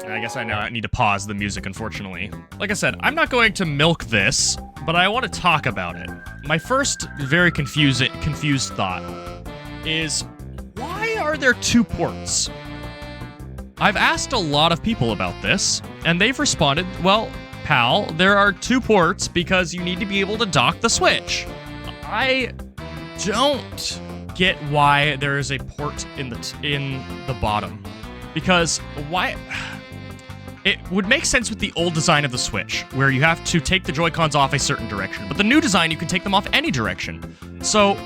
I guess I now need to pause the music, unfortunately. Like I said, I'm not going to milk this, but I want to talk about it. My first very confused thought is, why are there 2 ports? I've asked a lot of people about this, and they've responded, well, pal, there are 2 ports because you need to be able to dock the Switch. I don't get why there is a port in the bottom. Because why? It would make sense with the old design of the Switch, where you have to take the Joy-Cons off a certain direction. But the new design, you can take them off any direction. So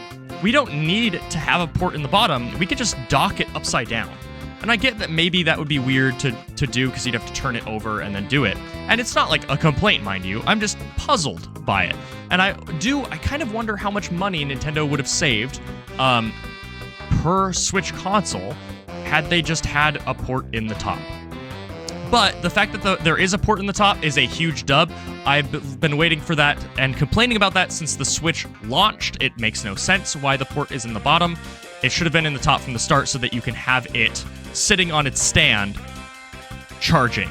we don't need to have a port in the bottom. We could just dock it upside down. And I get that maybe that would be weird to do because you'd have to turn it over and then do it. And it's not like a complaint, mind you. I'm just puzzled by it. And I kind of wonder how much money Nintendo would have saved per Switch console had they just had a port in the top. But the fact that there is a port in the top is a huge dub. I've been waiting for that and complaining about that since the Switch launched. It makes no sense why the port is in the bottom. It should have been in the top from the start so that you can have it sitting on its stand, charging.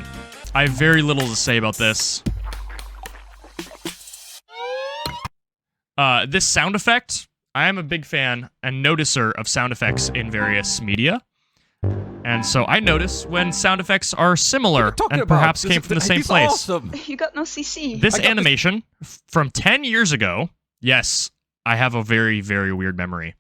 I have very little to say about this. This sound effect, I am a big fan and noticer of sound effects in various media. And so I notice when sound effects are similar and perhaps came from the same place. Awesome. You got no CC. This animation from 10 years ago, yes, I have a very, very weird memory.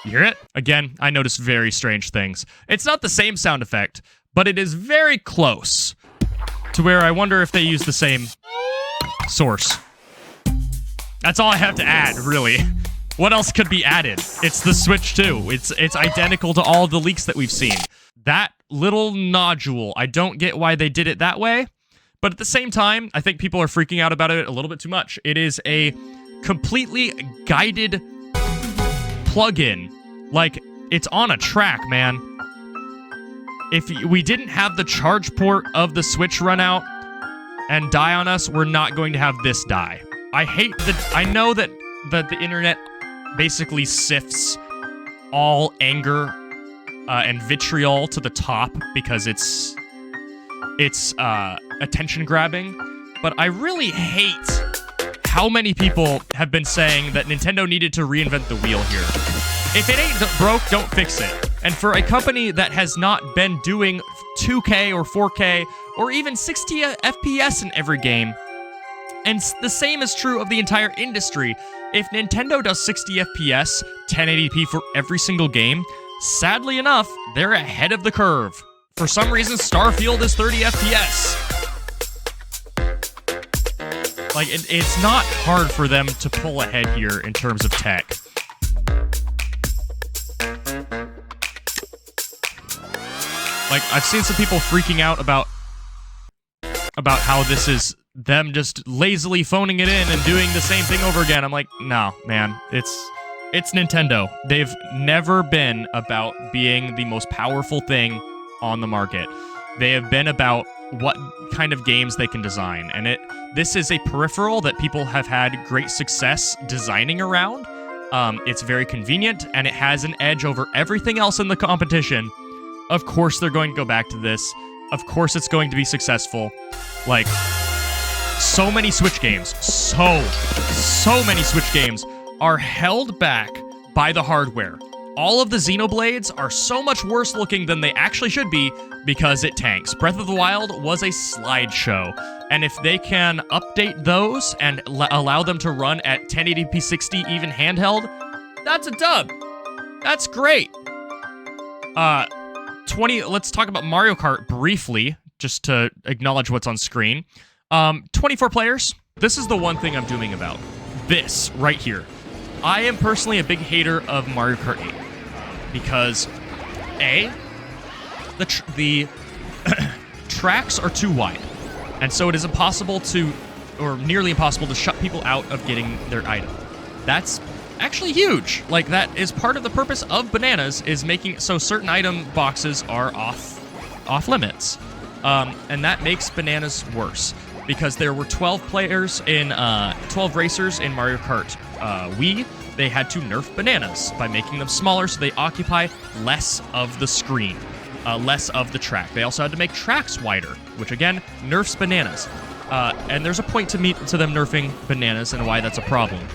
You hear it? Again, I noticed very strange things. It's not the same sound effect, but it is very close to where I wonder if they use the same source. That's all I have to add, really. What else could be added? It's the Switch 2. It's identical to all the leaks that we've seen. That little nodule, I don't get why they did it that way, but at the same time, I think people are freaking out about it a little bit too much. It is a completely guided plug-in. Like, it's on a track, man. If we didn't have the charge port of the Switch run out and die on us, we're not going to have this die. I know that the internet basically sifts all anger and vitriol to the top because it's attention grabbing, but I really hate how many people have been saying that Nintendo needed to reinvent the wheel here. If it ain't broke, don't fix it. And for a company that has not been doing 2K or 4K or even 60 FPS in every game, and the same is true of the entire industry, if Nintendo does 60 FPS, 1080p for every single game, sadly enough, they're ahead of the curve. For some reason, Starfield is 30 FPS. Like, it's not hard for them to pull ahead here in terms of tech. Like, I've seen some people freaking out about how this is them just lazily phoning it in and doing the same thing over again. I'm like, no, man, it's Nintendo. They've never been about being the most powerful thing on the market. They have been about what kind of games they can design, and this is a peripheral that people have had great success designing around. It's very convenient, and it has an edge over everything else in the competition. Of course they're going to go back to this. Of course it's going to be successful. Like, so many Switch games, so many Switch games are held back by the hardware. All of the Xenoblades are so much worse looking than they actually should be because it tanks. Breath of the Wild was a slideshow, and if they can update those and allow them to run at 1080p 60 even handheld, that's a dub. That's great. Let's talk about Mario Kart briefly, just to acknowledge what's on screen. 24 players. This is the one thing I'm dooming about. This right here. I am personally a big hater of Mario Kart 8 because the tracks are too wide, and so it is impossible to, or nearly impossible to, shut people out of getting their item. That's actually huge. Like, that is part of the purpose of Bananas, is making it so certain item boxes are off limits, and that makes Bananas worse because there were 12 racers in Mario Kart Wii, they had to nerf bananas by making them smaller so they occupy less of the screen, less of the track. They also had to make tracks wider, which again nerfs bananas. And there's a point to them nerfing bananas and why that's a problem.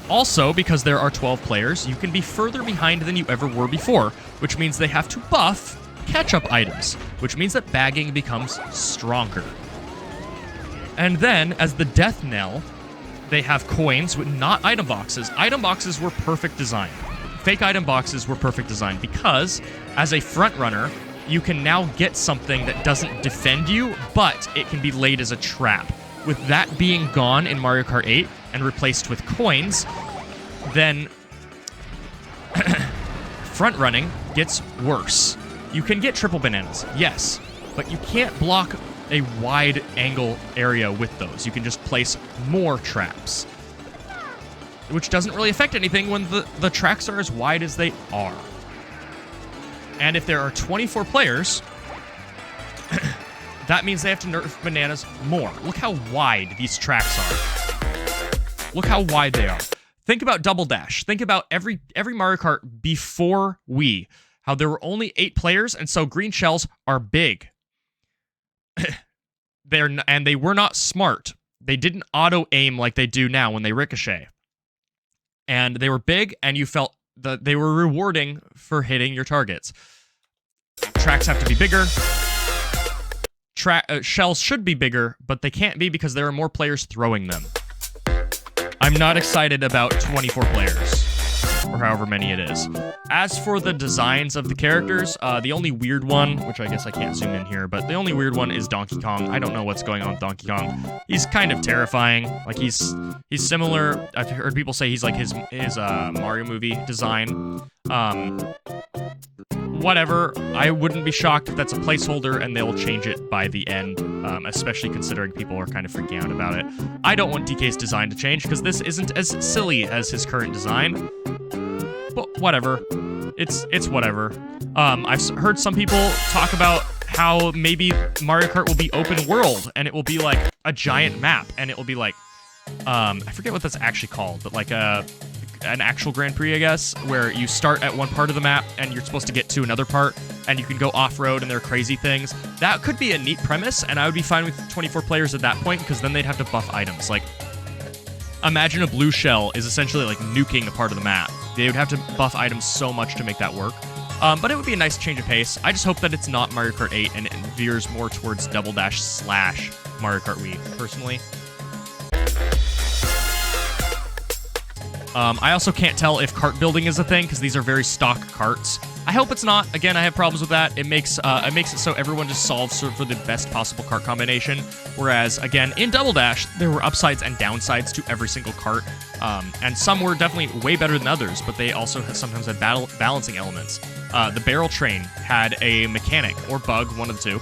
Also, because there are 12 players, you can be further behind than you ever were before, which means they have to buff catch-up items, which means that bagging becomes stronger. And then, as the death knell, they have coins with not item boxes. Item boxes were perfect design. Fake item boxes were perfect design because, as a front runner, you can now get something that doesn't defend you, but it can be laid as a trap. With that being gone in Mario Kart 8 and replaced with coins, then front running gets worse. You can get triple bananas, yes, but you can't block a wide angle area with those. You can just place more traps, which doesn't really affect anything when the tracks are as wide as they are. And if there are 24 players, that means they have to nerf bananas more. Look how wide these tracks are. Look how wide they are. Think about Double Dash. Think about every Mario Kart before Wii. How there were only 8 players, and so green shells are big. They were not smart. They didn't auto-aim like they do now when they ricochet. And they were big, and you felt that they were rewarding for hitting your targets. Tracks have to be bigger. Shells should be bigger, but they can't be because there are more players throwing them. I'm not excited about 24 players, or however many it is. As for the designs of the characters, the only weird one, which I guess I can't zoom in here, but the only weird one is Donkey Kong. I don't know what's going on with Donkey Kong. He's kind of terrifying. Like, he's similar. I've heard people say he's like his Mario movie design. Whatever. I wouldn't be shocked if that's a placeholder and they'll change it by the end, especially considering people are kind of freaking out about it. I don't want DK's design to change because this isn't as silly as his current design. But whatever. It's whatever. I've heard some people talk about how maybe Mario Kart will be open world and it will be like a giant map and it will be like, I forget what that's actually called, but like an actual Grand Prix, I guess, where you start at one part of the map and you're supposed to get to another part and you can go off-road and there are crazy things. That could be a neat premise, and I would be fine with 24 players at that point because then they'd have to buff items. Like, imagine a blue shell is essentially like nuking a part of the map. They would have to buff items so much to make that work. But it would be a nice change of pace. I just hope that it's not Mario Kart 8 and it veers more towards Double Dash / Mario Kart Wii, personally. I also can't tell if cart building is a thing because these are very stock carts. I hope it's not. Again, I have problems with that. It makes it so everyone just solves for the best possible cart combination. Whereas, again, in Double Dash, there were upsides and downsides to every single cart. And some were definitely way better than others, but they also sometimes had balancing elements. The barrel train had a mechanic, or bug, one of the two,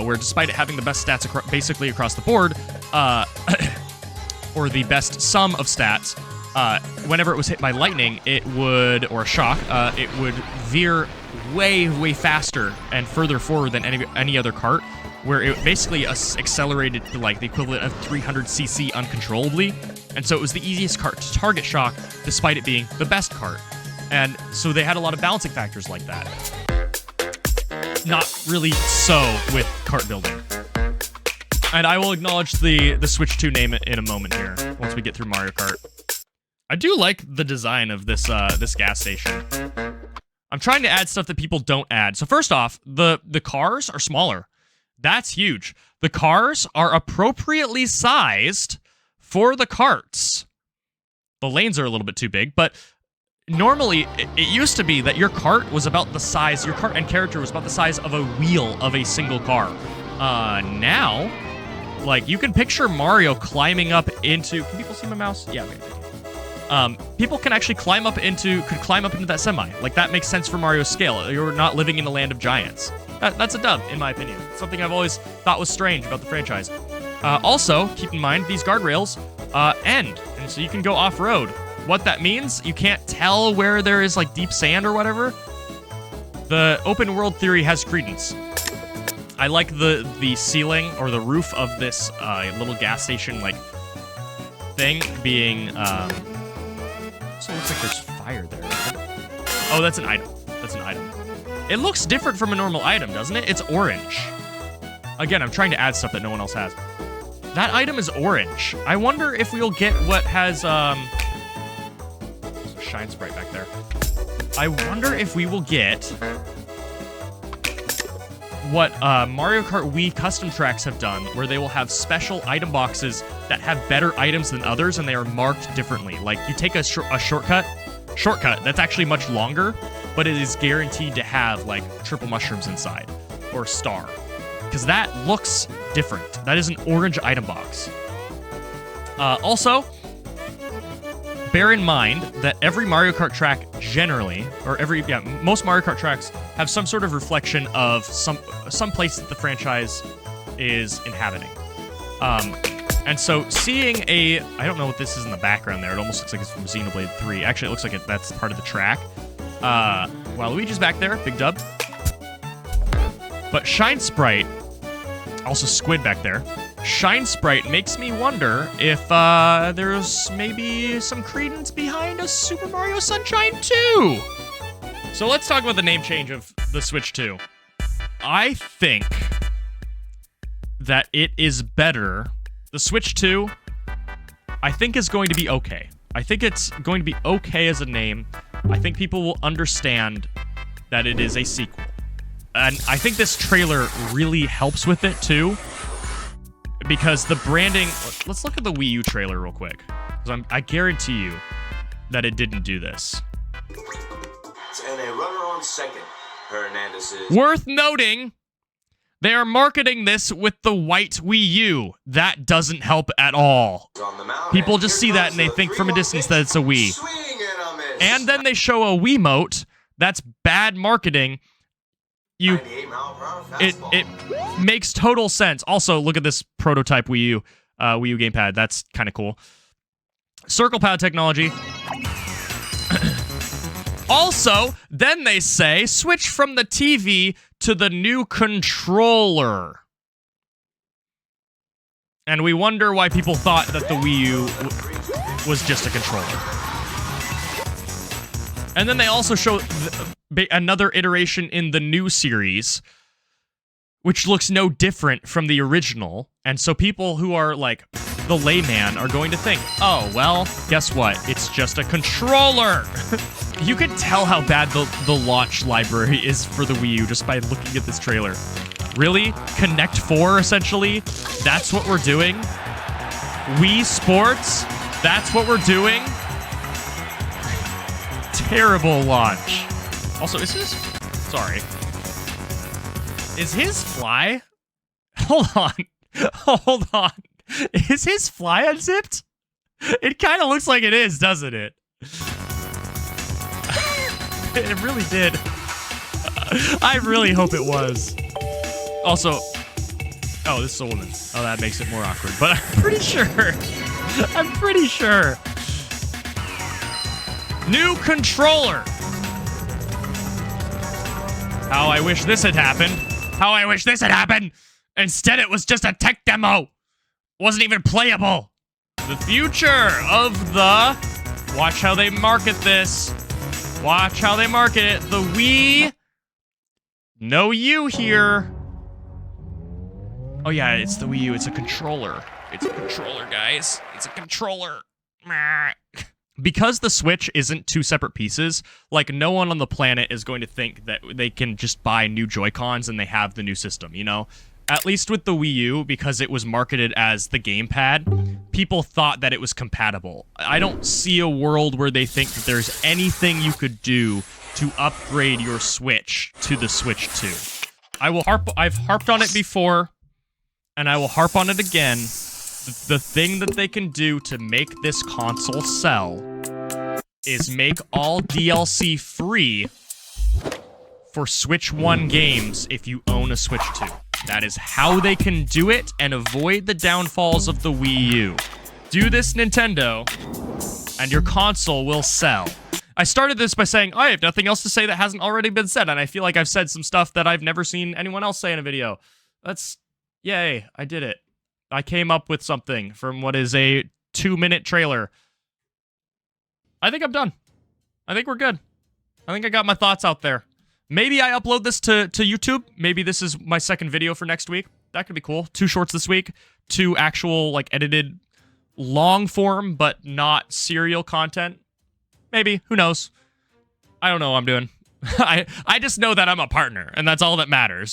where despite it having the best stats basically across the board, or the best sum of stats, whenever it was hit by lightning, or a shock, it would veer way, way faster and further forward than any other cart, where it basically accelerated to like the equivalent of 300cc uncontrollably. And so it was the easiest cart to target shock, despite it being the best cart. And so they had a lot of balancing factors like that. Not really so with cart building. And I will acknowledge the Switch 2 name in a moment here, once we get through Mario Kart. I do like the design of this this gas station. I'm trying to add stuff that people don't add. So first off, the cars are smaller. That's huge. The cars are appropriately sized for the carts. The lanes are a little bit too big, but normally it used to be that your cart was about the size, your cart and character was about the size of a wheel of a single car. Now, like, you can picture Mario climbing up into... Can people see my mouse? Yeah, okay. People can actually climb up into that semi. Like, that makes sense for Mario's scale. You're not living in the land of giants. That's a dub, in my opinion. It's something I've always thought was strange about the franchise. Also, keep in mind, these guardrails end, and so you can go off-road. What that means, you can't tell where there is, like, deep sand or whatever. The open world theory has credence. I like the ceiling or the roof of this little gas station, like, thing being, so it looks like there's fire there. Oh, that's an item. That's an item. It looks different from a normal item, doesn't it? It's orange. Again, I'm trying to add stuff that no one else has. That item is orange. I wonder if we'll get what has, there's a Shine Sprite back there. I wonder if we will get what Mario Kart Wii custom tracks have done, where they will have special item boxes that have better items than others, and they are marked differently. Like, you take a shortcut that's actually much longer, but it is guaranteed to have, like, triple mushrooms inside, or star. Because that looks different. That is an orange item box. Also, bear in mind that every Mario Kart track generally, or most Mario Kart tracks have some sort of reflection of some place that the franchise is inhabiting. And so seeing I don't know what this is in the background there. It almost looks like it's from Xenoblade 3. Actually, it looks like that's part of the track. Waluigi's back there, big dub. But Shine Sprite, also Squid back there. Shine Sprite makes me wonder if there's maybe some credence behind a Super Mario Sunshine 2. So let's talk about the name change of the Switch 2. I think that it is better. The Switch 2, I think, is going to be okay. I think it's going to be okay as a name. I think people will understand that it is a sequel. And I think this trailer really helps with it, too. Because the branding... Let's look at the Wii U trailer real quick. Because I guarantee you that it didn't do this. And a runner on second. Hernandez is... Worth noting, they are marketing this with the white Wii U. That doesn't help at all. People just see that and they think from a distance that it's a Wii. And then they show a Wiimote. That's bad marketing. It makes total sense. Also, look at this prototype Wii U gamepad. That's kind of cool. Circle pad technology. Also, then they say switch from the TV to the new controller. And we wonder why people thought that the Wii U was just a controller. And then they also show another iteration in the new series, which looks no different from the original. And so people who are like the layman are going to think, oh, well, guess what? It's just a controller. You can tell how bad the launch library is for the Wii U just by looking at this trailer. Really? Connect 4, essentially? That's what we're doing? Wii Sports? That's what we're doing? Terrible launch. Also, is his... Sorry. Is his fly... Hold on. Hold on. Is his fly unzipped? It kind of looks like it is, doesn't it? It really did. I really hope it was. Also... Oh, this is a woman. Oh, that makes it more awkward. But I'm pretty sure. I'm pretty sure. New controller. How I wish this had happened. How I wish this had happened. Instead, it was just a tech demo. Wasn't even playable. The future of the... Watch how they market this. Watch how they market it. The Wii. No U here. Oh, yeah, it's the Wii U. It's a controller. It's a controller, guys. It's a controller. Because the Switch isn't two separate pieces, like, no one on the planet is going to think that they can just buy new Joy-Cons and they have the new system, you know? At least with the Wii U, because it was marketed as the gamepad, people thought that it was compatible. I don't see a world where they think that there's anything you could do to upgrade your Switch to the Switch 2. I've harped on it before, and I will harp on it again. The thing that they can do to make this console sell is make all DLC free for Switch 1 games if you own a Switch 2. That is how they can do it and avoid the downfalls of the Wii U. Do this, Nintendo, and your console will sell. I started this by saying, I have nothing else to say that hasn't already been said, and I feel like I've said some stuff that I've never seen anyone else say in a video. Yay, I did it. I came up with something from what is a 2-minute trailer. I think I'm done. I think we're good. I think I got my thoughts out there. Maybe I upload this to YouTube. Maybe this is my second video for next week. That could be cool. 2 shorts this week. 2 actual, like, edited long form, but not serial content. Maybe. Who knows? I don't know what I'm doing. I just know that I'm a partner, and that's all that matters.